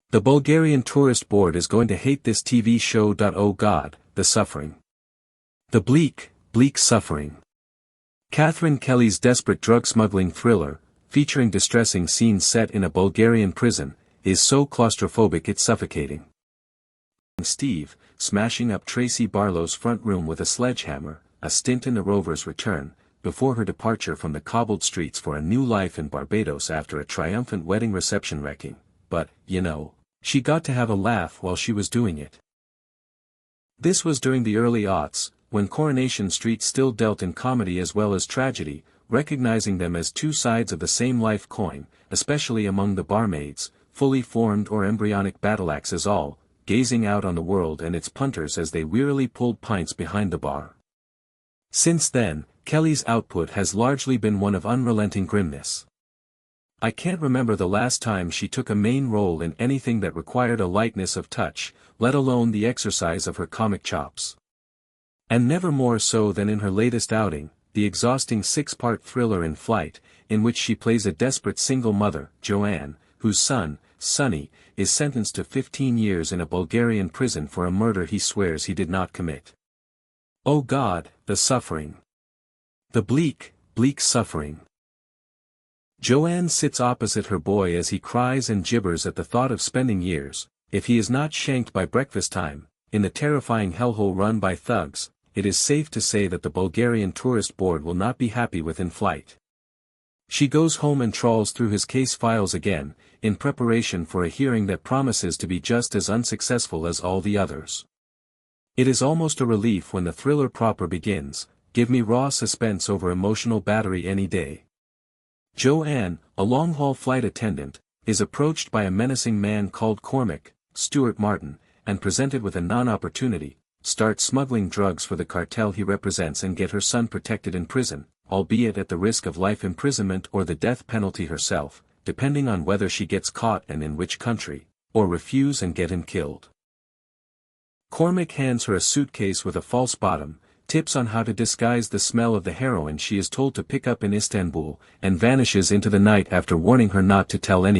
The Bulgarian tourist board is going to hate this TV show. Oh God, the suffering. The bleak suffering. Katherine Kelly's desperate drug-smuggling thriller, featuring distressing scenes set in a Bulgarian prison, is so claustrophobic it's suffocating. Steve, smashing up Tracy Barlow's front room with a sledgehammer, a stint in the Rovers Return, before her departure from the cobbled streets for a new life in Barbados after a triumphant wedding reception wrecking, but, you know, she got to have a laugh while she was doing it. This was during the early aughts, when Coronation Street still dealt in comedy as well as tragedy, recognizing them as two sides of the same life coin, especially among the barmaids, fully formed or embryonic battleaxes all, gazing out on the world and its punters as they wearily pulled pints behind the bar. Since then, Kelly's output has largely been one of unrelenting grimness. I can't remember the last time she took a main role in anything that required a lightness of touch, let alone the exercise of her comic chops. And never more so than in her latest outing, the exhausting 6-part thriller In Flight, in which she plays a desperate single mother, Joanne, whose son, Sonny, is sentenced to 15 years in a Bulgarian prison for a murder he swears he did not commit. Oh God, the suffering. The bleak suffering. Joanne sits opposite her boy as he cries and gibbers at the thought of spending years, if he is not shanked by breakfast time, in the terrifying hellhole run by thugs. It is safe to say that the Bulgarian tourist board will not be happy with In Flight. She goes home and trawls through his case files again, in preparation for a hearing that promises to be just as unsuccessful as all the others. It is almost a relief when the thriller proper begins. Give me raw suspense over emotional battery any day. Joanne, a long-haul flight attendant, is approached by a menacing man called Cormac, Stuart Martin, and presented with a non-opportunity: start smuggling drugs for the cartel he represents and get her son protected in prison, albeit at the risk of life imprisonment or the death penalty herself, depending on whether she gets caught and in which country, or refuse and get him killed. Cormac hands her a suitcase with a false bottom, tips on how to disguise the smell of the heroin she is told to pick up in Istanbul, and vanishes into the night after warning her not to tell anyone.